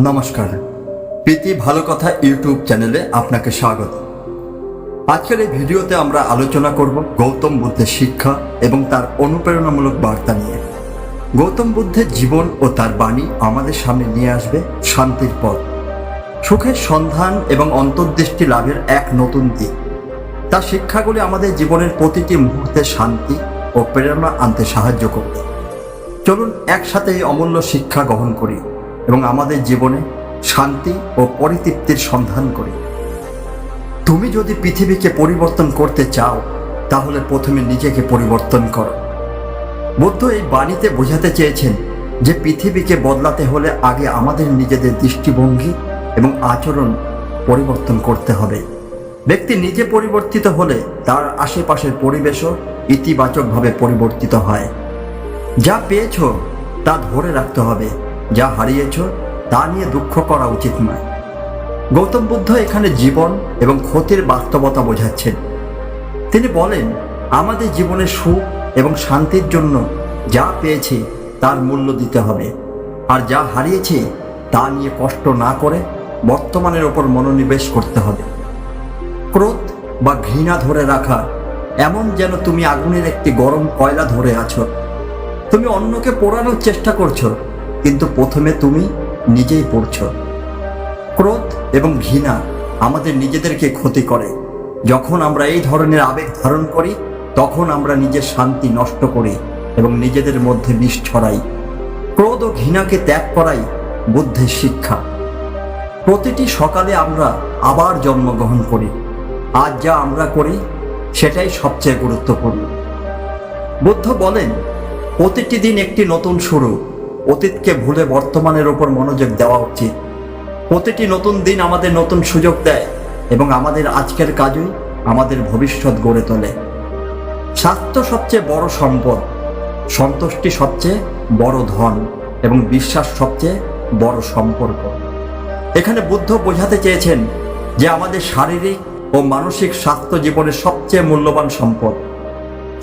নমস্কার, প্রীতি ভালো কথা ইউটিউব চ্যানেলে আপনাকে স্বাগত। আজকের এই ভিডিওতে আমরা আলোচনা করব গৌতম বুদ্ধের শিক্ষা এবং তার অনুপ্রেরণামূলক বার্তা নিয়ে। গৌতম বুদ্ধের জীবন ও তার বাণী আমাদের সামনে নিয়ে আসবে শান্তির পথ, সুখের সন্ধান এবং অন্তর্দৃষ্টি লাভের এক নতুন দিক। তার শিক্ষাগুলি আমাদের জীবনের প্রতিটি মুহূর্তে শান্তি ও প্রেরণা আনতে সাহায্য করবে। চলুন একসাথে এই অমূল্য শিক্ষা গ্রহণ করি এবং আমাদের জীবনে শান্তি ও পরিতৃপ্তির সন্ধান করি। তুমি যদি পৃথিবীকে পরিবর্তন করতে চাও, তাহলে প্রথমে নিজেকে পরিবর্তন করো। বুদ্ধ এই বাণীতে বোঝাতে চেয়েছেন যে পৃথিবীকে বদলাতে হলে আগে আমাদের নিজেদের দৃষ্টিভঙ্গি এবং আচরণ পরিবর্তন করতে হবে। ব্যক্তি নিজে পরিবর্তিত হলে তার আশেপাশের পরিবেশও ইতিবাচকভাবে পরিবর্তিত হয়। যা পেয়েছ তা ধরে রাখতে হবে, যা হারিয়েছ তা নিয়ে দুঃখ করা উচিত নয়। গৌতম বুদ্ধ এখানে জীবন এবং ক্ষতির বাস্তবতা বোঝাচ্ছেন। তিনি বলেন, আমাদের জীবনের সুখ এবং শান্তির জন্য যা পেয়েছি তার মূল্য দিতে হবে, আর যা হারিয়েছি তা নিয়ে কষ্ট না করে বর্তমানের ওপর মনোনিবেশ করতে হবে। ক্রোধ বা ঘৃণা ধরে রাখা এমন যেন তুমি আগুনের একটি গরম কয়লা ধরে আছো। তুমি অন্যকে পোড়ানোর চেষ্টা করছো, কিন্তু প্রথমে তুমি নিজেই পড়ছো। ক্রোধ এবং ঘৃণা আমাদের নিজেদেরকে ক্ষতি করে। যখন আমরা এই ধরনের আবেগ ধারণ করি, তখন আমরা নিজের শান্তি নষ্ট করি এবং নিজেদের মধ্যে বিষ ছড়াই। ক্রোধ ও ঘৃণাকে ত্যাগ করাই বুদ্ধের শিক্ষা। প্রতিটি সকালে আমরা আবার জন্মগ্রহণ করি। আজ যা আমরা করি সেটাই সবচেয়ে গুরুত্বপূর্ণ। বুদ্ধ বলেন, প্রতিটি দিন একটি নতুন শুরু। অতীতকে ভুলে বর্তমানের ওপর মনোযোগ দেওয়া উচিত। প্রতিটি নতুন দিন আমাদের নতুন সুযোগ দেয় এবং আমাদের আজকের কাজই আমাদের ভবিষ্যৎ গড়ে তোলে। স্বাস্থ্য সবচেয়ে বড় সম্পদ, সন্তুষ্টি সবচেয়ে বড় ধন এবং বিশ্বাস সবচেয়ে বড় সম্পর্ক। এখানে বুদ্ধ বোঝাতে চেয়েছেন যে আমাদের শারীরিক ও মানসিক স্বাস্থ্য জীবনের সবচেয়ে মূল্যবান সম্পদ।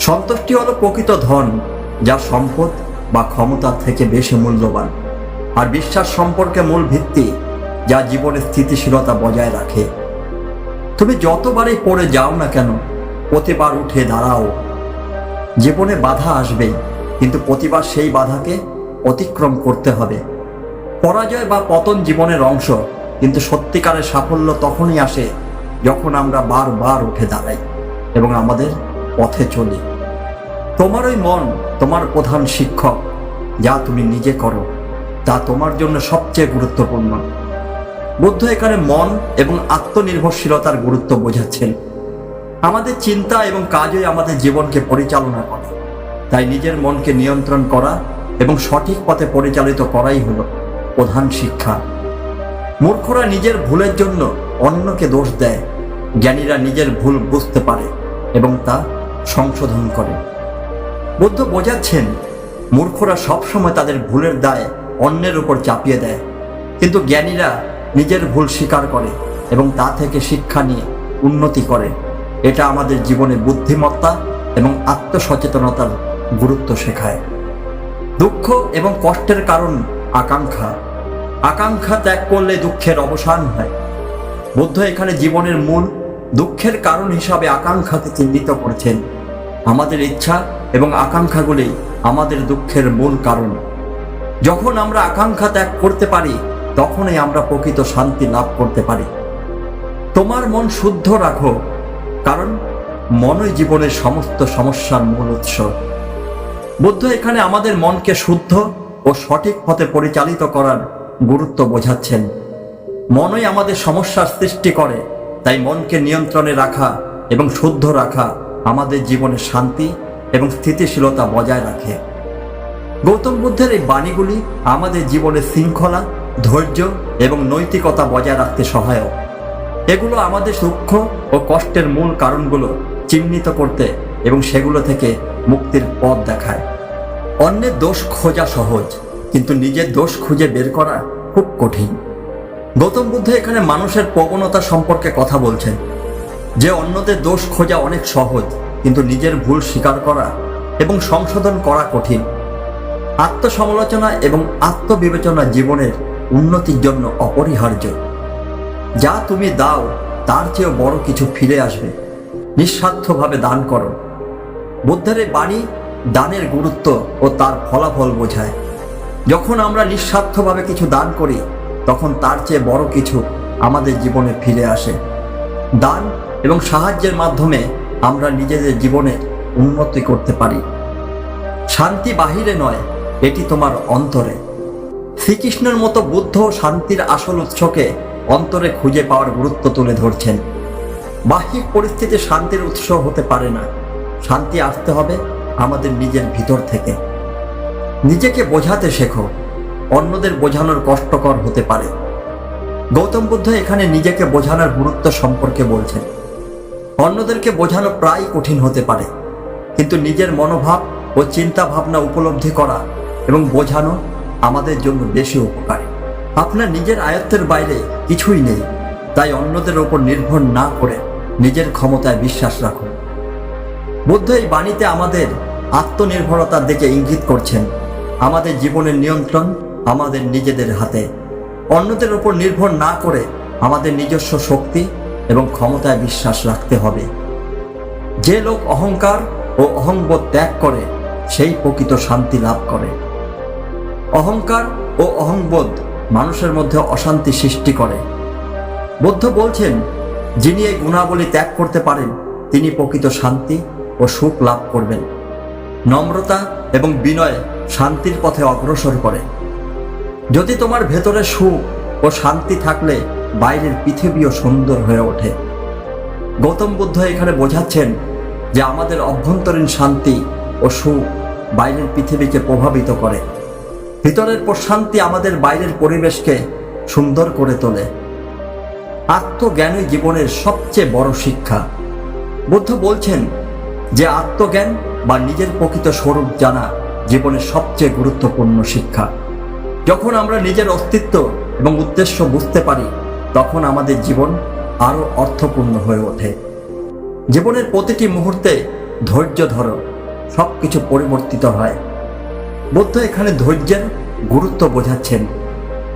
সন্তুষ্টি হলো প্রকৃত ধন, যা সম্পদ বা ক্ষমতা থেকে বেশি মূল্যবান। আর বিশ্বাস সম্পর্কে মূল ভিত্তি, যা জীবনের স্থিতিশীলতা বজায় রাখে। তুমি যতবারই পড়ে যাও না কেন, প্রতিবার উঠে দাঁড়াও। জীবনে বাধা আসবেই, কিন্তু প্রতিবার সেই বাধাকে অতিক্রম করতে হবে। পরাজয় বা পতন জীবনের অংশ, কিন্তু সত্যিকারের সাফল্য তখনই আসে যখন আমরা বারবার উঠে দাঁড়াই এবং আমাদের পথে চলি। তোমার ওই মন তোমার প্রধান শিক্ষক। যা তুমি নিজে করো তা তোমার জন্য সবচেয়ে গুরুত্বপূর্ণ। বুদ্ধ এখানে মন এবং আত্মনির্ভরশীলতার গুরুত্ব বোঝাচ্ছেন। আমাদের চিন্তা এবং কাজই আমাদের জীবনকে পরিচালনা করে। তাই নিজের মনকে নিয়ন্ত্রণ করা এবং সঠিক পথে পরিচালিত করাই হলো প্রধান শিক্ষা। মূর্খরা নিজের ভুলের জন্য অন্যকে দোষ দেয়। জ্ঞানীরা নিজের ভুল বুঝতে পারে এবং তা সংশোধন করে। বুদ্ধ বোঝাচ্ছেন, মূর্খরা সবসময় তাদের ভুলের দায় অন্যের উপর চাপিয়ে দেয়, কিন্তু জ্ঞানীরা নিজের ভুল স্বীকার করে এবং তা থেকে শিক্ষা নিয়ে উন্নতি করে। এটা আমাদের জীবনে বুদ্ধিমত্তা এবং আত্মসচেতনতার গুরুত্ব শেখায়। দুঃখ এবং কষ্টের কারণ আকাঙ্ক্ষা। আকাঙ্ক্ষা ত্যাগ করলে দুঃখের অবসান হয়। বুদ্ধ এখানে জীবনের মূল দুঃখের কারণ হিসাবে আকাঙ্ক্ষাকে চিহ্নিত করেছেন। আমাদের ইচ্ছা এবং আকাঙ্ক্ষাগুলি আমাদের দুঃখের মূল কারণ। যখন আমরা আকাঙ্ক্ষা ত্যাগ করতে পারি, তখনই আমরা প্রকৃত শান্তি লাভ করতে পারি। তোমার মন শুদ্ধ রাখো, কারণ মনই জীবনের সমস্ত সমস্যার মূল উৎস। বুদ্ধ এখানে আমাদের মনকে শুদ্ধ ও সঠিক পথে পরিচালিত করার গুরুত্ব বোঝাচ্ছেন। মনই আমাদের সমস্যার সৃষ্টি করে, তাই মনকে নিয়ন্ত্রণে রাখা এবং শুদ্ধ রাখা আমাদের জীবনে শান্তি এবং স্থিতিশীলতা বজায় রাখে। গৌতম বুদ্ধের এই বাণীগুলি আমাদের জীবনে শৃঙ্খলা, ধৈর্য এবং নৈতিকতা বজায় রাখতে সহায়ক। এগুলো আমাদের দুঃখ ও কষ্টের মূল কারণগুলো চিহ্নিত করতে এবং সেগুলো থেকে মুক্তির পথ দেখায়। অন্যের দোষ খোঁজা সহজ, কিন্তু নিজের দোষ খুঁজে বের করা খুব কঠিন। গৌতম বুদ্ধ এখানে মানুষের প্রবণতা সম্পর্কে কথা বলছেন, যে অন্যদের দোষ খোঁজা অনেক সহজ, কিন্তু নিজের ভুল স্বীকার করা এবং সংশোধন করা কঠিন। আত্মসমালোচনা এবং আত্মবিবেচনা জীবনের উন্নতির জন্য অপরিহার্য। যা তুমি দাও তার চেয়েও বড় কিছু ফিরে আসবে। নিঃস্বার্থভাবে দান করো। বুদ্ধের এই বাণী দানের গুরুত্ব ও তার ফলাফল বোঝায়। যখন আমরা নিঃস্বার্থভাবে কিছু দান করি, তখন তার চেয়ে বড় কিছু আমাদের জীবনে ফিরে আসে। দান এবং সাহায্যের মাধ্যমে আমরা নিজেদের জীবনে উন্নতি করতে পারি। শান্তি বাহিরে নয়, এটি তোমার অন্তরে। শ্রীকৃষ্ণের মতো বুদ্ধ শান্তির আসল উৎসকে অন্তরে খুঁজে পাওয়ার গুরুত্ব তুলে ধরছেন। বাহ্যিক পরিস্থিতি শান্তির উৎস হতে পারে না। শান্তি আসতে হবে আমাদের নিজের ভিতর থেকে। নিজেকে বোঝাতে শেখো। অন্যদের বোঝানোর কষ্টকর হতে পারে। গৌতম বুদ্ধ এখানে নিজেকে বোঝানোর গুরুত্ব সম্পর্কে বলছেন। অন্যদেরকে বোঝানো প্রায় কঠিন হতে পারে, কিন্তু নিজের মনোভাব ও চিন্তা ভাবনা উপলব্ধি করা এবং বোঝানো আমাদের জন্য বেশি উপকারী। আপনার নিজের আয়ত্তের বাইরে কিছুই নেই, তাই অন্যদের ওপর নির্ভর না করে নিজের ক্ষমতায় বিশ্বাস রাখুন। বুদ্ধ এই বাণীতে আমাদের আত্মনির্ভরতার দিকে ইঙ্গিত করছেন। আমাদের জীবনের নিয়ন্ত্রণ আমাদের নিজেদের হাতে। অন্যদের ওপর নির্ভর না করে আমাদের নিজস্ব শক্তি এবং ক্ষমতায় বিশ্বাস রাখতে হবে। যে লোক অহংকার ও অহংবোধ ত্যাগ করে, সেই প্রকৃত শান্তি লাভ করে। অহংকার ও অহংবোধ মানুষের মধ্যে অশান্তি সৃষ্টি করে। বুদ্ধ বলছেন, যিনি এই গুণাবলী ত্যাগ করতে পারেন, তিনি প্রকৃত শান্তি ও সুখ লাভ করবেন। নম্রতা এবং বিনয় শান্তির পথে অগ্রসর করে। যদি তোমার ভেতরে সুখ ও শান্তি থাকলে বাইরের পৃথিবীও সুন্দর হয়ে ওঠে। গৌতম বুদ্ধ এখানে বোঝাচ্ছেন যে আমাদের অভ্যন্তরীণ শান্তি ও সুখ বাইরের পৃথিবীকে প্রভাবিত করে। ভিতরের প্রশান্তি আমাদের বাইরের পরিবেশকে সুন্দর করে তোলে। আত্মজ্ঞানই জীবনের সবচেয়ে বড় শিক্ষা। বুদ্ধ বলছেন যে আত্মজ্ঞান বা নিজের প্রকৃত স্বরূপ জানা জীবনের সবচেয়ে গুরুত্বপূর্ণ শিক্ষা। যখন আমরা নিজের অস্তিত্ব এবং উদ্দেশ্য বুঝতে পারি, তখন আমাদের জীবন আরো অর্থপূর্ণ হয়ে ওঠে। জীবনের প্রতিটি মুহূর্তে ধৈর্য ধরো, সবকিছু পরিবর্তিত হয়। বুদ্ধ এখানে ধৈর্যের গুরুত্ব বোঝাচ্ছেন।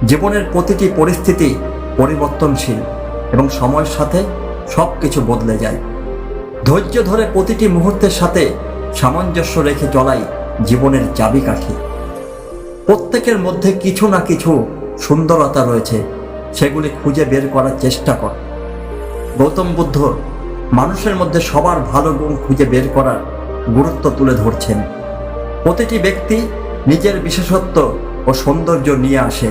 জীবনের প্রতিটি পরিস্থিতি পরিবর্তনশীল এবং সময়ের সাথে সবকিছু বদলে যায়। ধৈর্য ধরে প্রতিটি মুহূর্তের সাথে সামঞ্জস্য রেখে চলাই জীবনের চাবিকাঠি। প্রত্যেকের মধ্যে কিছু না কিছু সুন্দরতা রয়েছে, সেগুলি খুঁজে বের করার চেষ্টা কর। গৌতম বুদ্ধ মানুষের মধ্যে সবার ভালো গুণ খুঁজে বের করার গুরুত্ব তুলে ধরছেন। প্রতিটি ব্যক্তি নিজের বিশেষত্ব ও সৌন্দর্য নিয়ে আসে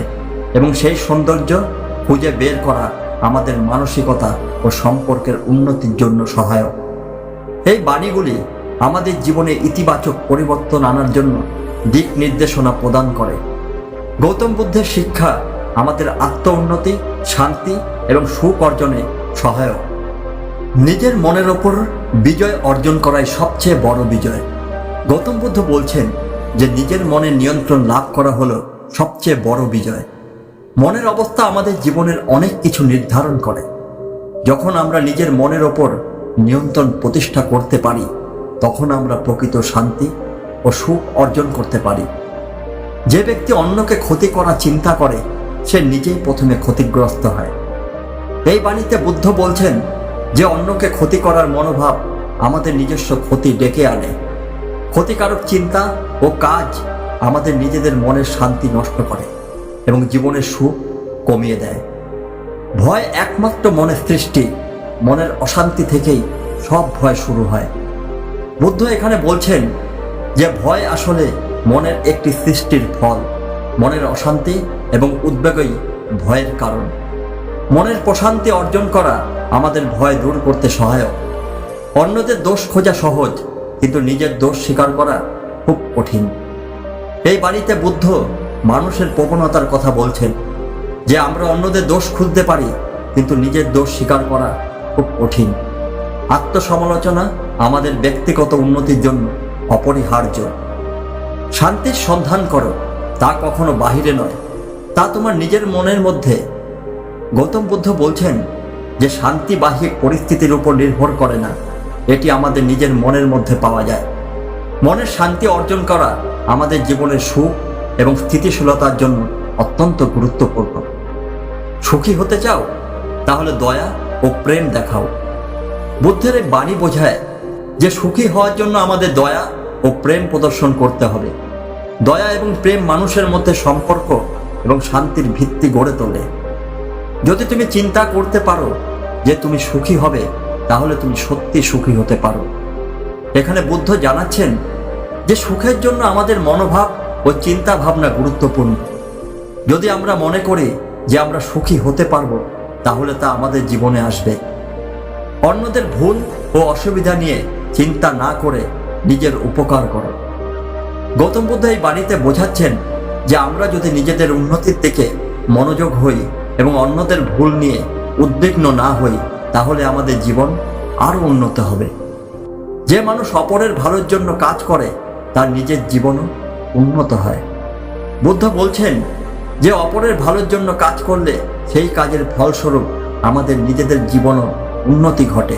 এবং সেই সৌন্দর্য খুঁজে বের করা আমাদের মানসিকতা ও সম্পর্কের উন্নতির জন্য সহায়ক। এই বাণীগুলি আমাদের জীবনে ইতিবাচক পরিবর্তন আনার জন্য দিক নির্দেশনা প্রদান করে। গৌতম বুদ্ধের শিক্ষা আমাদের আত্ম উন্নতি, শান্তি এবং সুখ অর্জনে সহায়ক। নিজের মনের ওপর বিজয় অর্জন করাই সবচেয়ে বড় বিজয়। গৌতম বুদ্ধ বলছেন যে নিজের মনের নিয়ন্ত্রণ লাভ করা হলো সবচেয়ে বড় বিজয়। মনের অবস্থা আমাদের জীবনের অনেক কিছু নির্ধারণ করে। যখন আমরা নিজের মনের ওপর নিয়ন্ত্রণ প্রতিষ্ঠা করতে পারি, তখন আমরা প্রকৃত শান্তি ও সুখ অর্জন করতে পারি। যে ব্যক্তি অন্যকে ক্ষতি করার চিন্তা করে, সে নিজেই প্রথমে ক্ষতিগ্রস্ত হয়। এই বাণীতে বুদ্ধ বলছেন যে অন্যকে ক্ষতি করার মনোভাব আমাদের নিজস্ব ক্ষতি ডেকে আনে। ক্ষতিকারক চিন্তা ও কাজ আমাদের নিজেদের মনের শান্তি নষ্ট করে এবং জীবনের সুখ কমিয়ে দেয়। ভয় একমাত্র মনের সৃষ্টি। মনের অশান্তি থেকেই সব ভয় শুরু হয়। বুদ্ধ এখানে বলছেন যে ভয় আসলে মনের একটি সৃষ্টির ফল। মনের অশান্তি এবং উদ্বেগই ভয়ের কারণ। মনের প্রশান্তি অর্জন করা আমাদের ভয় দূর করতে সহায়ক। অন্যদের দোষ খোঁজা সহজ, কিন্তু নিজের দোষ স্বীকার করা খুব কঠিন। এই বাণীতে বুদ্ধ মানুষের প্রবণতার কথা বলছেন যে আমরা অন্যদের দোষ খুঁজতে পারি, কিন্তু নিজের দোষ স্বীকার করা খুব কঠিন। আত্মসমালোচনা আমাদের ব্যক্তিগত উন্নতির জন্য অপরিহার্য। শান্তির সন্ধান করো, তা কখনো বাহিরে নয়, তা তোমার নিজের মনের মধ্যে। গৌতম বুদ্ধ বলছেন যে শান্তি বাহ্যিক পরিস্থিতির উপর নির্ভর করে না, এটি আমাদের নিজের মনের মধ্যে পাওয়া যায়। মনের শান্তি অর্জন করা আমাদের জীবনের সুখ এবং স্থিতিশীলতার জন্য অত্যন্ত গুরুত্বপূর্ণ। সুখী হতে চাও? তাহলে দয়া ও প্রেম দেখাও। বুদ্ধের এই বাণী বোঝায় যে সুখী হওয়ার জন্য আমাদের দয়া ও প্রেম প্রদর্শন করতে হবে। দয়া এবং প্রেম মানুষের মধ্যে সম্পর্ক এবং শান্তির ভিত্তি গড়ে তোলে। যদি তুমি চিন্তা করতে পারো যে তুমি সুখী হবে, তাহলে তুমি সত্যি সুখী হতে পারো। এখানে বুদ্ধ জানাচ্ছেন যে সুখের জন্য আমাদের মনোভাব ও চিন্তা ভাবনা গুরুত্বপূর্ণ। যদি আমরা মনে করি যে আমরা সুখী হতে পারবো, তাহলে তা আমাদের জীবনে আসবে। অন্যদের ভুল ও অসুবিধা নিয়ে চিন্তা না করে নিজের উপকার করো। গৌতম বুদ্ধ এই বাণীতে বোঝাচ্ছেন যে আমরা যদি নিজেদের উন্নতির দিকে মনোযোগ হই এবং অন্যদের ভুল নিয়ে উদ্বিগ্ন না হই, তাহলে আমাদের জীবন আরো উন্নত হবে। যে মানুষ অপরের ভালোর জন্য কাজ করে, তার নিজের জীবনও উন্নত হয়। বুদ্ধ বলছেন যে অপরের ভালোর জন্য কাজ করলে সেই কাজের ফলস্বরূপ আমাদের নিজেদের জীবনও উন্নতি ঘটে।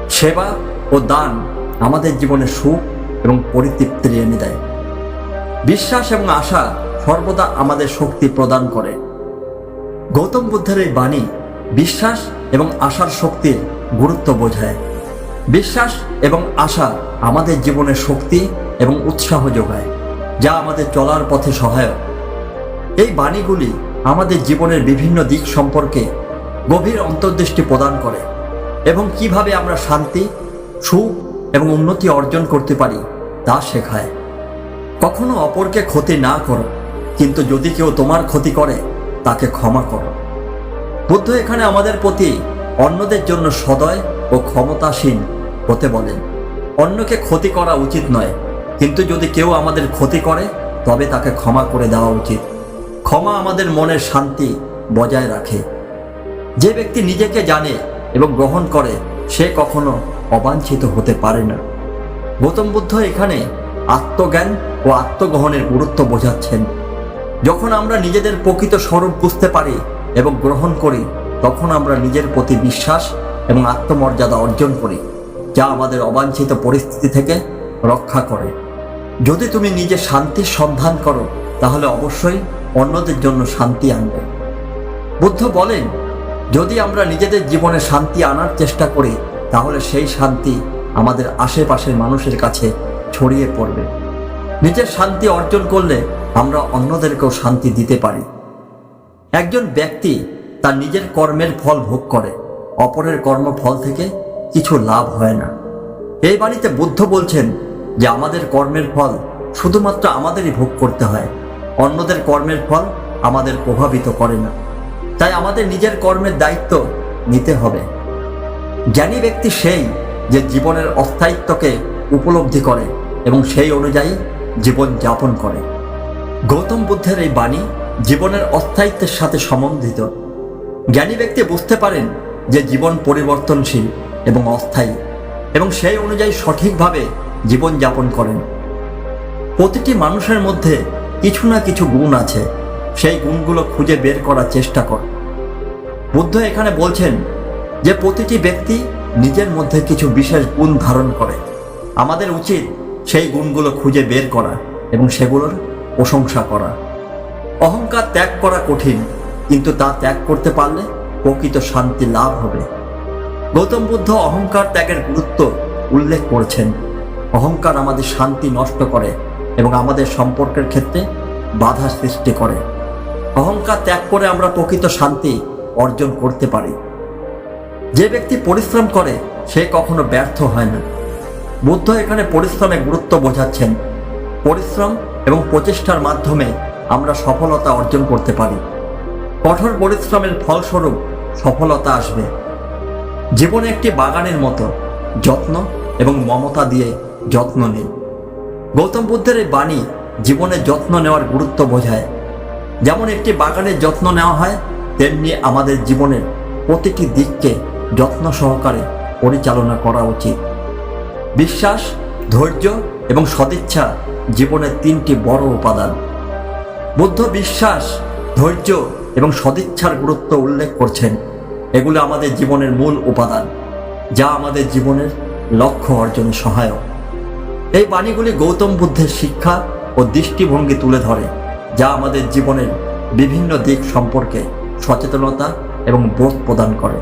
সেবা ও দান আমাদের জীবনে সুখ এবং পরিতৃপ্তি এনে দেয়। বিশ্বাস এবং আশা সর্বদা আমাদের শক্তি প্রদান করে। গৌতম বুদ্ধের এই বাণী বিশ্বাস এবং আশার শক্তির গুরুত্ব বোঝায়। বিশ্বাস এবং আশা আমাদের জীবনে শক্তি এবং উৎসাহ যোগায়, যা আমাদের চলার পথে সহায়ক। এই বাণীগুলি আমাদের জীবনের বিভিন্ন দিক সম্পর্কে গভীর অন্তর্দৃষ্টি প্রদান করে এবং কিভাবে আমরা শান্তি, সুখ এবং উন্নতি অর্জন করতে পারি তা শেখায়। কখনো অপরকে ক্ষতি না করো, কিন্তু যদি কেউ তোমার ক্ষতি করে তাকে ক্ষমা করো। বুদ্ধ এখানে আমাদের প্রতি অন্যদের জন্য সদয় ও ক্ষমতাসীন হতে বলেন। অন্যকে ক্ষতি করা উচিত নয়, কিন্তু যদি কেউ আমাদের ক্ষতি করে তবে তাকে ক্ষমা করে দেওয়া উচিত। ক্ষমা আমাদের মনের শান্তি বজায় রাখে। যে ব্যক্তি নিজেকে জানে এবং গ্রহণ করে, সে কখনো অবাঞ্ছিত হতে পারে না। গৌতম বুদ্ধ এখানে আত্মজ্ঞান ও আত্মগ্রহণের গুরুত্ব বোঝাচ্ছেন। যখন আমরা নিজেদের প্রকৃত স্বরূপ বুঝতে পারি এবং গ্রহণ করি, তখন আমরা নিজের প্রতি বিশ্বাস এবং আত্মমর্যাদা অর্জন করি, যা আমাদের অবাঞ্ছিত পরিস্থিতি থেকে রক্ষা করে। যদি তুমি নিজে শান্তির সন্ধান করো, তাহলে অবশ্যই অন্যদের জন্য শান্তি আনবে। বুদ্ধ বলেন, যদি আমরা নিজেদের জীবনে শান্তি আনার চেষ্টা করি, তাহলে সেই শান্তি আমাদের আশেপাশের মানুষের কাছে ছড়িয়ে পড়বে। নিজের শান্তি অর্জন করলে আমরা অন্যদেরকেও শান্তি দিতে পারি। একজন ব্যক্তি তার নিজের কর্মের ফল ভোগ করে, অপরের কর্মফল থেকে কিছু লাভ হয় না। এই বাণীতে বুদ্ধ বলছেন যে আমাদের কর্মের ফল শুধুমাত্র আমাদেরই ভোগ করতে হয়, অন্যদের কর্মের ফল আমাদের প্রভাবিত করে না। তাই আমাদের নিজের কর্মের দায়িত্ব নিতে হবে। জ্ঞানী ব্যক্তি সেই যে জীবনের অস্থায়িত্বকে উপলব্ধি করে এবং সেই অনুযায়ী জীবন যাপন করে। গৌতম বুদ্ধের এই বাণী জীবনের অস্থায়িত্বের সাথে সম্বন্ধিত। জ্ঞানী ব্যক্তি বুঝতে পারেন যে জীবন পরিবর্তনশীল এবং অস্থায়ী, এবং সেই অনুযায়ী সঠিকভাবে জীবন যাপন করেন। প্রতিটি মানুষের মধ্যে কিছু না কিছু গুণ আছে, সেই গুণগুলো খুঁজে বের করার চেষ্টা কর। বুদ্ধ এখানে বলছেন যে প্রতিটি ব্যক্তি নিজের মধ্যে কিছু বিশেষ গুণ ধারণ করে। আমাদের উচিত সেই গুণগুলো খুঁজে বের করা এবং সেগুলোর প্রশংসা করা। অহংকার ত্যাগ করা কঠিন, কিন্তু তা ত্যাগ করতে পারলে প্রকৃত শান্তি লাভ হবে। গৌতম বুদ্ধ অহংকার ত্যাগের গুরুত্ব উল্লেখ করেছেন। অহংকার আমাদের শান্তি নষ্ট করে এবং আমাদের সম্পর্কের ক্ষেত্রে বাধা সৃষ্টি করে। অহংকার ত্যাগ করে আমরা প্রকৃত শান্তি অর্জন করতে পারি। যে ব্যক্তি পরিশ্রম করে সে কখনো ব্যর্থ হয় না। বুদ্ধ এখানে পরিশ্রমের গুরুত্ব বোঝাচ্ছেন। পরিশ্রম এবং প্রচেষ্টার মাধ্যমে আমরা সফলতা অর্জন করতে পারি। কঠোর পরিশ্রমের ফলস্বরূপ সফলতা আসবে। জীবনে একটি বাগানের মতো যত্ন এবং মমতা দিয়ে যত্ন নিন। গৌতম বুদ্ধের এই বাণী জীবনে যত্ন নেওয়ার গুরুত্ব বোঝায়। যেমন একটি বাগানের যত্ন নেওয়া হয়, তেমনি আমাদের জীবনের প্রতিটি দিককে যত্ন সহকারে পরিচালনা করা উচিত। বিশ্বাস, ধৈর্য এবং সদিচ্ছা জীবনের তিনটি বড় উপাদান। বুদ্ধ বিশ্বাস, ধৈর্য এবং সদিচ্ছার গুরুত্ব উল্লেখ করছেন। এগুলো আমাদের জীবনের মূল উপাদান, যা আমাদের জীবনের লক্ষ্য অর্জনে সহায়ক। এই বাণীগুলি গৌতম বুদ্ধের শিক্ষা ও দৃষ্টিভঙ্গি তুলে ধরে, যা আমাদের জীবনের বিভিন্ন দিক সম্পর্কে সচেতনতা এবং বোধ প্রদান করে।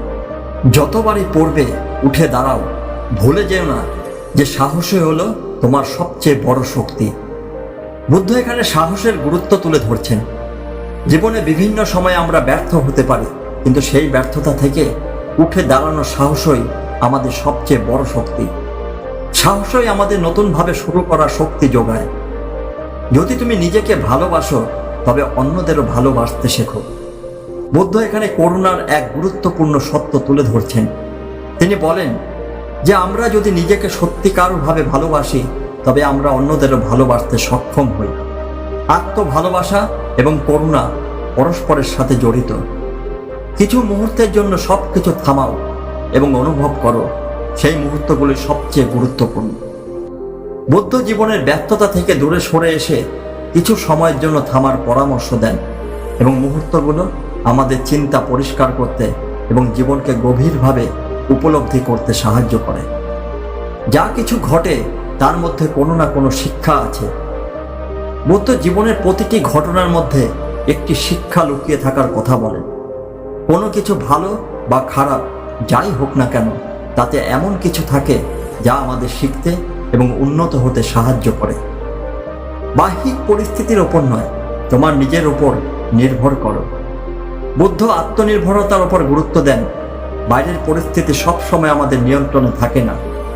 যতবারই পড়বে উঠে দাঁড়াও, ভুলে যেও না যে সাহসই হলো তোমার সবচেয়ে বড় শক্তি। বুদ্ধ এখানে সাহসের গুরুত্ব তুলে ধরছেন। জীবনে বিভিন্ন সময়ে আমরা ব্যর্থ হতে পারি, কিন্তু সেই ব্যর্থতা থেকে উঠে দাঁড়ানোর সাহসই আমাদের সবচেয়ে বড় শক্তি। সাহসই আমাদের নতুনভাবে শুরু করার শক্তি যোগায়। যদি তুমি নিজেকে ভালোবাসো, তবে অন্যদেরও ভালোবাসতে শেখো। বুদ্ধ এখানে করুণার এক গুরুত্বপূর্ণ সত্য তুলে ধরছেন। তিনি বলেন যে আমরা যদি নিজেকে সত্যিকারভাবে ভালোবাসি, তবে আমরা অন্যদেরও ভালোবাসতে সক্ষম হই। আত্মভালোবাসা এবং করুণা পরস্পরের সাথে জড়িত। কিছু মুহূর্তের জন্য সব কিছু থামাও এবং অনুভব করো, সেই মুহূর্তগুলি সবচেয়ে গুরুত্বপূর্ণ। বুদ্ধ জীবনের ব্যর্থতা থেকে দূরে সরে এসে কিছু সময়ের জন্য থামার পরামর্শ দেন এবং মুহূর্তগুলো আমাদের চিন্তা পরিষ্কার করতে এবং জীবনকে গভীরভাবে উপলব্ধি করতে সাহায্য করে। যা কিছু ঘটে তার মধ্যে কোনো না কোনো শিক্ষা আছে। বুদ্ধ জীবনের প্রতিটি ঘটনার মধ্যে একটি শিক্ষা লুকিয়ে থাকার কথা বলেন। কোনো কিছু ভালো বা খারাপ যাই হোক না কেন, তাতে এমন কিছু থাকে যা আমাদের শিখতে এবং উন্নত হতে সাহায্য করে। বাহ্যিক পরিস্থিতির ওপর নয়, তোমার নিজের উপর নির্ভর করো। বুদ্ধ আত্মনির্ভরতার উপর গুরুত্ব দেন। বাইরের পরিস্থিতি সবসময় আমাদের নিয়ন্ত্রণে থাকে না,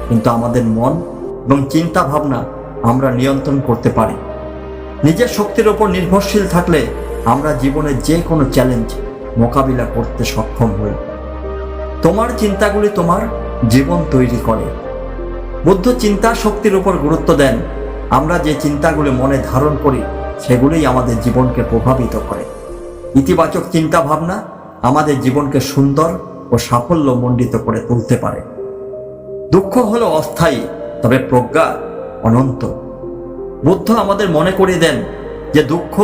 কিন্তু আমাদের মন এবং চিন্তা ভাবনা আমরা নিয়ন্ত্রণ করতে পারি। নিজের শক্তির ওপর নির্ভরশীল থাকলে আমরা জীবনের যে কোনো চ্যালেঞ্জ মোকাবিলা করতে সক্ষম হই। তোমার চিন্তাগুলি তোমার জীবন তৈরি করে। বুদ্ধ চিন্তা শক্তির উপর গুরুত্ব দেন। আমরা যে চিন্তাগুলি মনে ধারণ করি, সেগুলোই আমাদের জীবনকে প্রভাবিত করে। ইতিবাচক চিন্তা ভাবনা আমাদের জীবনকে সুন্দর ও সাফল্যমণ্ডিত করে তুলতে পারে। দুঃখ হলো অস্থায়ী, তবে প্রজ্ঞা অনন্ত। বুদ্ধ আমাদের মনে করিয়ে দেন যে দুঃখ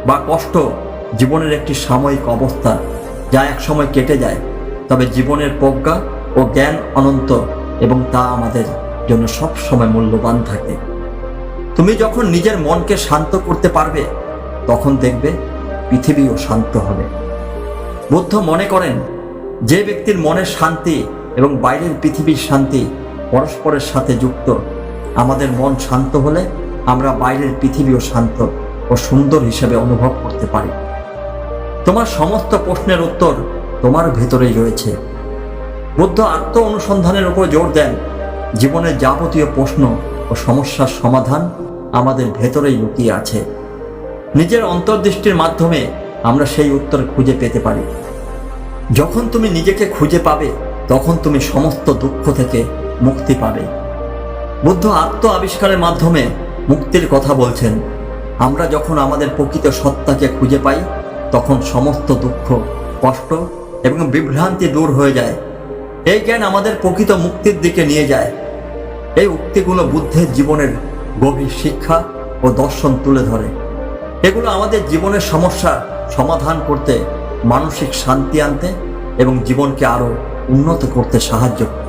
বা কষ্ট জীবনের একটি সাময়িক অবস্থা, যা একসময় কেটে যায়, তবে জীবনের প্রজ্ঞা ও জ্ঞান অনন্ত এবং তা আমাদের জন্য সব সময় মূল্যবান থাকে। তুমি যখন নিজের মনকে শান্ত করতে পারবে, তখন দেখবে পৃথিবীও শান্ত হবে। বুদ্ধ মনে করেন যে ব্যক্তির মনের শান্তি এবং বাইরের পৃথিবীর শান্তি পরস্পরের সাথে যুক্ত। আমাদের মন শান্ত হলে আমরা বাইরের পৃথিবীও শান্ত ও সুন্দর হিসেবে অনুভব করতে পারি। তোমার সমস্ত প্রশ্নের উত্তর তোমার ভেতরেই রয়েছে। বুদ্ধ আত্ম অনুসন্ধানের উপর জোর দেন। জীবনের যাবতীয় প্রশ্ন ও সমস্যার সমাধান আমাদের ভেতরেই লুকিয়ে আছে। নিজের অন্তর্দৃষ্টির মাধ্যমে আমরা সেই উত্তর খুঁজে পেতে পারি। যখন তুমি নিজেকে খুঁজে পাবে, তখন তুমি সমস্ত দুঃখ থেকে মুক্তি পাবে। বুদ্ধ আত্ম আবিষ্কারের মাধ্যমে মুক্তির কথা বলছেন। আমরা যখন আমাদের প্রকৃত সত্তাকে খুঁজে পাই, তখন সমস্ত দুঃখ, কষ্ট এবং বিভ্রান্তি দূর হয়ে যায়। এই জ্ঞান আমাদের প্রকৃত মুক্তির দিকে নিয়ে যায়। এই উক্তিগুলো বুদ্ধের জীবনের গভীর শিক্ষা ও দর্শন তুলে ধরে। এগুলো আমাদের জীবনের সমস্যা সমাধান করতে, মানসিক শান্তি আনতে এবং জীবনকে আরো উন্নত করতে সাহায্য করে।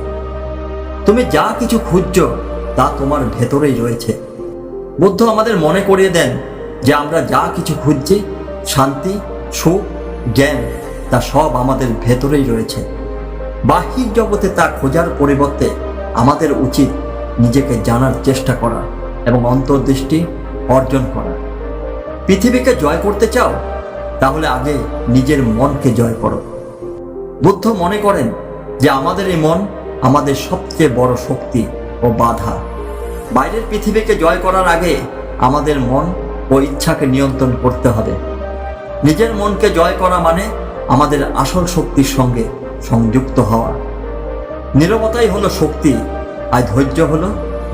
তুমি যা কিছু খুঁজছো তা তোমার ভেতরেই রয়েছে। বুদ্ধ আমাদের মনে করিয়ে দেন যে আমরা যা কিছু খুঁজছি, শান্তি, সুখ, জ্ঞান, তা সব আমাদের ভেতরেই রয়েছে। বাহ্যিক জগতে তা খোঁজার পরিবর্তে আমাদের উচিত নিজেকে জানার চেষ্টা করা এবং অন্তর্দৃষ্টি অর্জন করা। পৃথিবীকে জয় করতে চাও? তাহলে আগে নিজের মনকে জয় করো। বুদ্ধ মনে করেন যে আমাদের এই মন আমাদের সবচেয়ে বড় শক্তি ও বাধা। বাইরের পৃথিবীকে জয় করার আগে আমাদের মন ও ইচ্ছাকে নিয়ন্ত্রণ করতে হবে। নিজের মনকে জয় করা মানে আমাদের আসল শক্তির সঙ্গে সংযুক্ত হওয়া। নীরবতাই হলো শক্তি, আর ধৈর্য হলো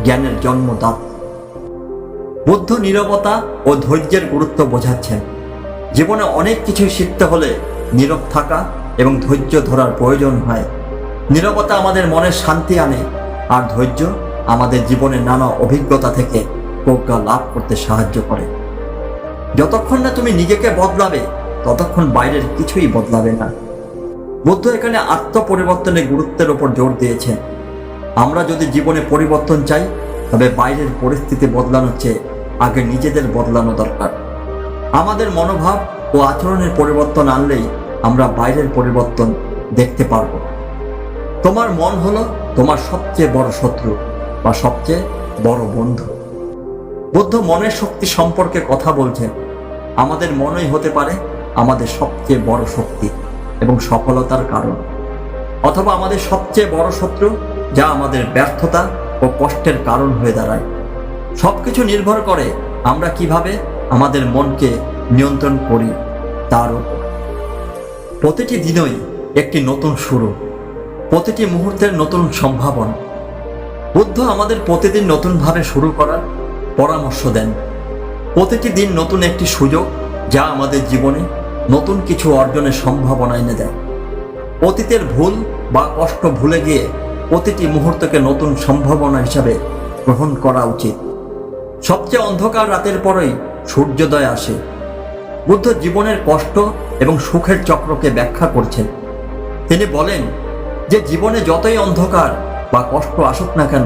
জ্ঞানের জন্মদাতা। বুদ্ধ নীরবতা ও ধৈর্যের গুরুত্ব বোঝাচ্ছেন। জীবনে অনেক কিছুই শিখতে হলে নীরব থাকা এবং ধৈর্য ধরার প্রয়োজন হয়। নীরবতা আমাদের মনের শান্তি আনে, আর ধৈর্য আমাদের জীবনের নানা অভিজ্ঞতা থেকে প্রজ্ঞা লাভ করতে সাহায্য করে। যতক্ষণ না তুমি নিজেকে বদলাবে, ততক্ষণ বাইরের কিছুই বদলাবে না। বুদ্ধ এখানে আত্মপরিবর্তনের গুরুত্বের উপর জোর দিয়েছেন। আমরা যদি জীবনে পরিবর্তন চাই, তবে বাইরের পরিস্থিতি বদলানোর চেয়ে আগে নিজেদের বদলানো দরকার। আমাদের মনোভাব ও ও আচরণের পরিবর্তন আনলেই আমরা বাইরের পরিবর্তন দেখতে পারব। তোমার মন হলো তোমার সবচেয়ে বড় শত্রু বা সবচেয়ে বড় বন্ধু। বুদ্ধ মনের শক্তি সম্পর্কে কথা বলছেন। আমাদের মনই হতে পারে আমাদের সবচেয়ে বড় শক্তি এবং সফলতার কারণ, অথবা আমাদের সবচেয়ে বড় শত্রু, যা আমাদের ব্যর্থতা ও কষ্টের কারণ হয়ে দাঁড়ায়। সবকিছু নির্ভর করে আমরা কিভাবে আমাদের মনকে নিয়ন্ত্রণ করি তার উপর। প্রতিটি দিনই একটি নতুন শুরু, প্রতিটি মুহূর্তের নতুন সম্ভাবনা। বুদ্ধ আমাদের প্রতিদিন নতুনভাবে শুরু করার পরামর্শ দেন। প্রতিটি দিন নতুন একটি সুযোগ, যা আমাদের জীবনে নতুন কিছু অর্জনের সম্ভাবনা এনে দেয়। অতীতের ভুল বা কষ্ট ভুলে গিয়ে প্রতিটি মুহূর্তকে নতুন সম্ভাবনা হিসাবে গ্রহণ করা উচিত। সবচেয়ে অন্ধকার রাতের পরেই সূর্যোদয় আসে। বুদ্ধ জীবনের কষ্ট এবং সুখের চক্রকে ব্যাখ্যা করছেন। তিনি বলেন যে জীবনে যতই অন্ধকার বা কষ্ট আসুক না কেন,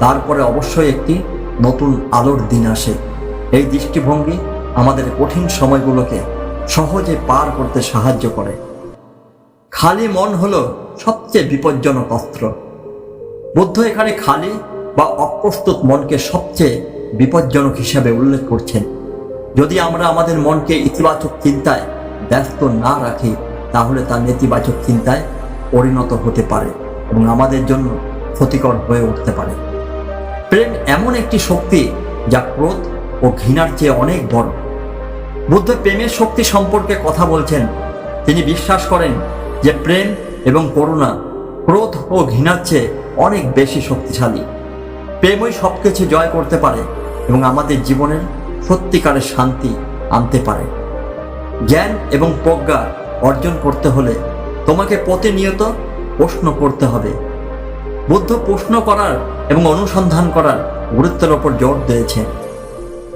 তারপরে অবশ্যই একটি নতুন আলোর দিন আসে। এই দৃষ্টিভঙ্গি আমাদের কঠিন সময়গুলোকে সহজে পার করতে সাহায্য করে। খালি মন হলো সবচেয়ে বিপজ্জনক অস্ত্র। বুদ্ধ এখানে খালি বা অপ্রস্তুত মনকে সবচেয়ে বিপজ্জনক হিসাবে উল্লেখ করছেন। যদি আমরা আমাদের মনকে ইতিবাচক চিন্তায় ব্যস্ত না রাখি, তাহলে তা নেতিবাচক চিন্তায় পরিণত হতে পারে এবং আমাদের জন্য ক্ষতিকর হয়ে উঠতে পারে। প্রেম এমন একটি শক্তি যা ক্রোধ ও ঘৃণার চেয়ে অনেক বড়। বুদ্ধ প্রেমের শক্তি সম্পর্কে কথা বলছেন। তিনি বিশ্বাস করেন যে প্রেম এবং করুণা ক্রোধ ও ঘৃণার চেয়ে অনেক বেশি শক্তিশালী। প্রেমই সবকিছু জয় করতে পারে এবং আমাদের জীবনের সত্যিকারের শান্তি আনতে পারে। জ্ঞান এবং প্রজ্ঞা অর্জন করতে হলে তোমাকে প্রতিনিয়ত প্রশ্ন করতে হবে। বুদ্ধ প্রশ্ন করার এবং অনুসন্ধান করার গুরুত্বের ওপর জোর দিয়েছেন।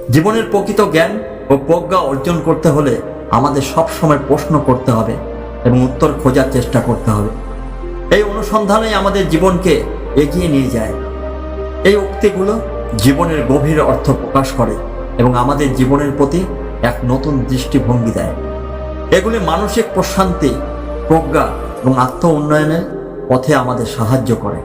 জীবনের প্রকৃত জ্ঞান ও প্রজ্ঞা অর্জন করতে হলে আমাদের সবসময় প্রশ্ন করতে হবে এবং উত্তর খোঁজার চেষ্টা করতে হবে। এই অনুসন্ধানই আমাদের জীবনকে এগিয়ে নিয়ে যায়। এই উক্তিগুলো জীবনের গভীর অর্থ প্রকাশ করে এবং আমাদের জীবনের প্রতি এক নতুন দৃষ্টিভঙ্গি দেয়। এগুলি মানসিক প্রশান্তি, প্রজ্ঞা এবং আত্ম উন্নয়নের পথে আমাদের সাহায্য করে।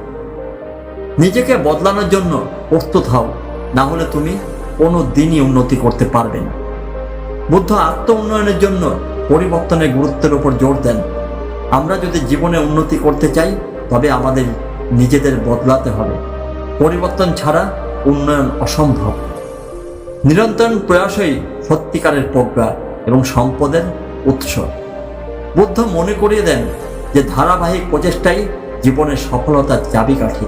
নিজেকে বদলানোর জন্য প্রস্তুত হও, না হলে তুমি কোনো দিনই উন্নতি করতে পারবে না। বুদ্ধ আত্ম উন্নয়নের জন্য পরিবর্তনের গুরুত্বের উপর জোর দেন। আমরা যদি জীবনে উন্নতি করতে চাই, তবে আমাদের নিজেদের বদলাতে হবে। পরিবর্তন ছাড়া উন্নয়ন অসম্ভব। নিরন্তর প্রয়াসই সত্যিকারের প্রজ্ঞা এবং সম্পদের উৎস। বুদ্ধ মনে করিয়ে দেন যে ধারাবাহিক প্রচেষ্টাই জীবনের সফলতার চাবিকাঠি।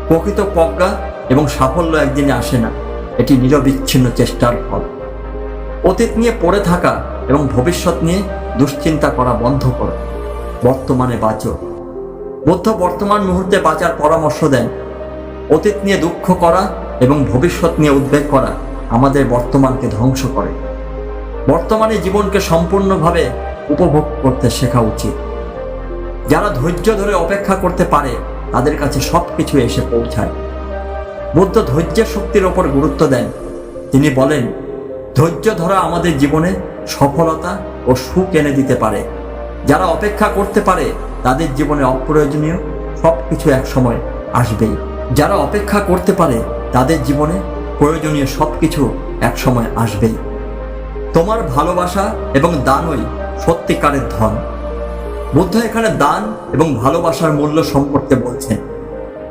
প্রকৃত প্রজ্ঞা এবং সাফল্য একদিনে আসে না, এটি নিরবিচ্ছিন্ন চেষ্টার ফল। অতীত নিয়ে পড়ে থাকা এবং ভবিষ্যৎ নিয়ে দুশ্চিন্তা করা বন্ধ করো, বর্তমানে বাঁচো। বুদ্ধ বর্তমান মুহূর্তে বাঁচার পরামর্শ দেন। অতীত নিয়ে দুঃখ করা এবং ভবিষ্যৎ নিয়ে উদ্বেগ করা আমাদের বর্তমানকে ধ্বংস করে। বর্তমানে জীবনকে সম্পূর্ণভাবে উপভোগ করতে শেখা উচিত। যারা ধৈর্য ধরে অপেক্ষা করতে পারে, তাদের কাছে সবকিছু এসে পৌঁছায়। বুদ্ধ ধৈর্যের শক্তির ওপর গুরুত্ব দেন। তিনি বলেন, ধৈর্য ধরা আমাদের জীবনে সফলতা ও সুখ এনে দিতে পারে। যারা অপেক্ষা করতে পারে, তাদের জীবনে অপ্রয়োজনীয় সবকিছু একসময় আসবেই। যারা অপেক্ষা করতে পারে, তাদের জীবনে প্রয়োজনীয় সবকিছু একসময় আসবেই। তোমার ভালোবাসা এবং দানই সত্যিকারের ধন। বুদ্ধ এখানে দান এবং ভালোবাসার মূল্য সম্পর্কে বলছেন।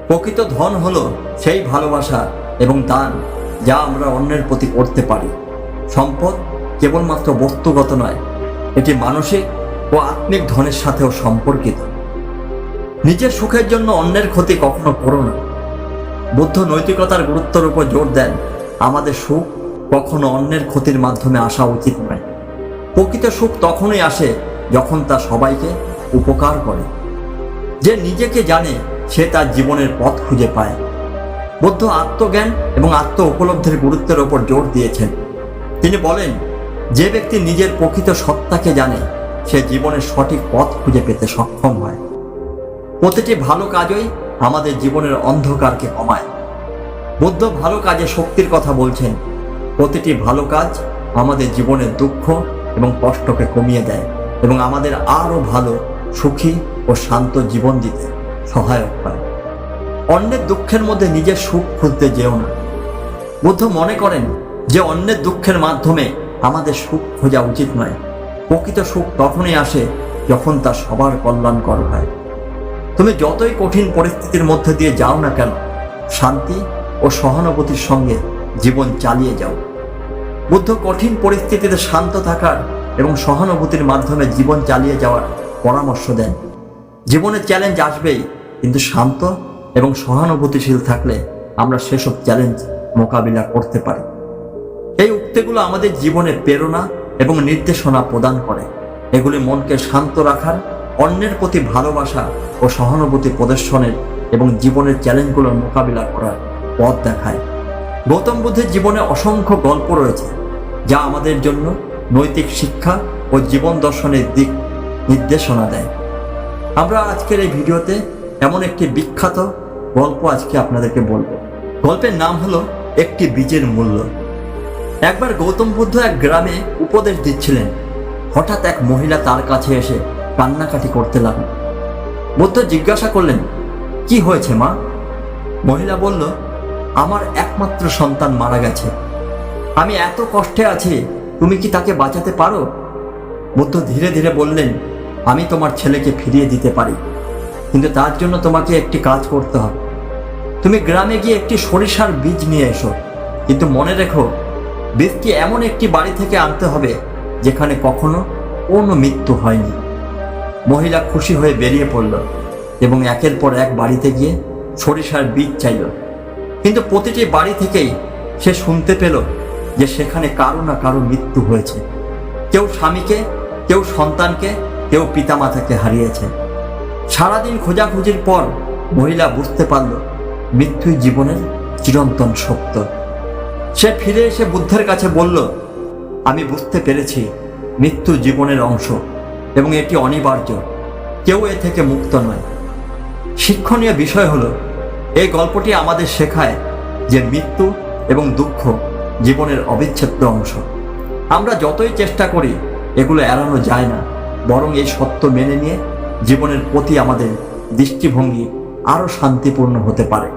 প্রকৃত ধন হলো সেই ভালোবাসা এবং দান যা আমরা অন্যের প্রতি করতে পারি। সম্পদ কেবলমাত্র বস্তুগত নয়, এটি মানসিক ও আত্মিক ধনের সাথেও সম্পর্কিত। নিজের সুখের জন্য অন্যের ক্ষতি কখনো করো না। বুদ্ধ নৈতিকতার গুরুত্বের উপর জোর দেন। আমাদের সুখ কখনো অন্যের ক্ষতির মাধ্যমে আসা উচিত নয়। প্রকৃত সুখ তখনই আসে যখন তা সবাইকে উপকার করে। যে নিজেকে জানে, সে তার জীবনের পথ খুঁজে পায়। বুদ্ধ আত্মজ্ঞান এবং আত্ম উপলব্ধির গুরুত্বের ওপর জোর দিয়েছেন। তিনি বলেন, যে ব্যক্তি নিজের প্রকৃত সত্তাকে জানে, সে জীবনের সঠিক পথ খুঁজে পেতে সক্ষম হয়। প্রতিটি ভালো কাজই আমাদের জীবনের অন্ধকারকে কমায়। বুদ্ধ ভালো কাজে শক্তির কথা বলছেন। প্রতিটি ভালো কাজ আমাদের জীবনের দুঃখ ও এবং কষ্টকে কমিয়ে দেয় এবং আমাদের আরও ভালো, সুখী ও শান্ত জীবন দিতে সহায়ক হয়। অন্যের দুঃখের মধ্যে নিজের সুখ খুঁজতে যেও না। বুদ্ধ মনে করেন যে অন্যের দুঃখের মাধ্যমে আমাদের সুখ খোঁজা উচিত নয়। প্রকৃত সুখ তখনই আসে যখন তা সবার কল্যাণকর হয়। তুমি যতই কঠিন পরিস্থিতির মধ্যে দিয়ে যাও না কেন, শান্তি ও সহানুভূতির সঙ্গে জীবন চালিয়ে যাও। বুদ্ধ কঠিন পরিস্থিতিতে শান্ত থাকার এবং সহানুভূতির মাধ্যমে জীবন চালিয়ে যাওয়ার পরামর্শ দেন। জীবনের চ্যালেঞ্জ আসবেই, কিন্তু শান্ত এবং সহানুভূতিশীল থাকলে আমরা সেসব চ্যালেঞ্জ মোকাবিলা করতে পারি। এই উক্তিগুলো আমাদের জীবনে প্রেরণা এবং নির্দেশনা প্রদান করে। এগুলি মনকে শান্ত রাখার, অন্যের প্রতি ভালোবাসা ও সহানুভূতি প্রদর্শনের এবং জীবনের চ্যালেঞ্জগুলোর মোকাবিলা করার পথ দেখায়। গৌতম বুদ্ধের জীবনে অসংখ্য গল্প রয়েছে যা আমাদের জন্য নৈতিক শিক্ষা ও জীবন দর্শনের দিক নির্দেশনা দেয়। আমরা আজকের এই ভিডিওতে এমন একটি বিখ্যাত গল্প আজকে আপনাদেরকে বলবো। গল্পের নাম হলো একটি বীজের মূল্য। একবার গৌতম বুদ্ধ এক গ্রামে উপদেশ দিচ্ছিলেন। হঠাৎ এক মহিলা তার কাছে এসে কান্নাকাটি করতে লাগল। বুদ্ধ জিজ্ঞাসা করলেন, কি হয়েছে মা? মহিলা বলল, আমার একমাত্র সন্তান মারা গেছে। আমি এত কষ্টে আছি, তুমি কি তাকে বাঁচাতে পারো? বুদ্ধ ধীরে ধীরে বললেন, আমি তোমার ছেলেকে ফিরিয়ে দিতে পারি, কিন্তু তার জন্য তোমাকে একটি কাজ করতে হবে। তুমি গ্রামে গিয়ে একটি সরিষার বীজ নিয়ে এসো, কিন্তু মনে রেখো বীজটি এমন একটি বাড়ি থেকে আনতে হবে যেখানে কখনো কোনো মৃত্যু হয়নি। মহিলা খুশি হয়ে বেরিয়ে পড়ল এবং একের পর এক বাড়িতে গিয়ে সরিষার বীজ চাইল, কিন্তু প্রতিটি বাড়ি থেকেই সে শুনতে পেল যে সেখানে কারো না কারো মৃত্যু হয়েছে। কেউ স্বামীকে, কেউ সন্তানকে, কেউ পিতামাতাকে হারিয়েছে। সারাদিন খোঁজাখুঁজির পর মহিলা বুঝতে পারল মৃত্যুই জীবনের চিরন্তন সত্য। সে ফিরে এসে বুদ্ধের কাছে বলল, আমি বুঝতে পেরেছি মৃত্যু জীবনের অংশ এবং এটি অনিবার্য, কেউ এ থেকে মুক্ত নয়। শিক্ষণীয় বিষয় হলো, এই গল্পটি আমাদের শেখায় যে মৃত্যু এবং দুঃখ জীবনের অবিচ্ছেদ্য অংশ। আমরা যতই চেষ্টা করি এগুলো এড়ানো যায় না, বরং এই সত্য মেনে নিয়ে জীবনের প্রতি আমাদের দৃষ্টিভঙ্গি আরও শান্তিপূর্ণ হতে পারে।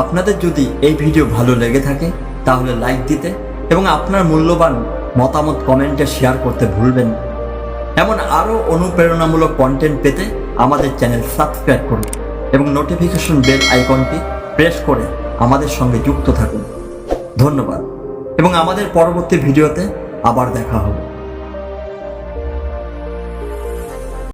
আপনাদের যদি এই ভিডিও ভালো লেগে থাকে তাহলে লাইক দিতে এবং আপনার মূল্যবান মতামত কমেন্টে শেয়ার করতে ভুলবেন না। এমন আরও অনুপ্রেরণামূলক কন্টেন্ট পেতে আমাদের চ্যানেল সাবস্ক্রাইব করুন এবং নোটিফিকেশন বেল আইকনটি প্রেস করে আমাদের সঙ্গে যুক্ত থাকুন। ধন্যবাদ এবং আমাদের পরবর্তী ভিডিওতে আবার দেখা হবে।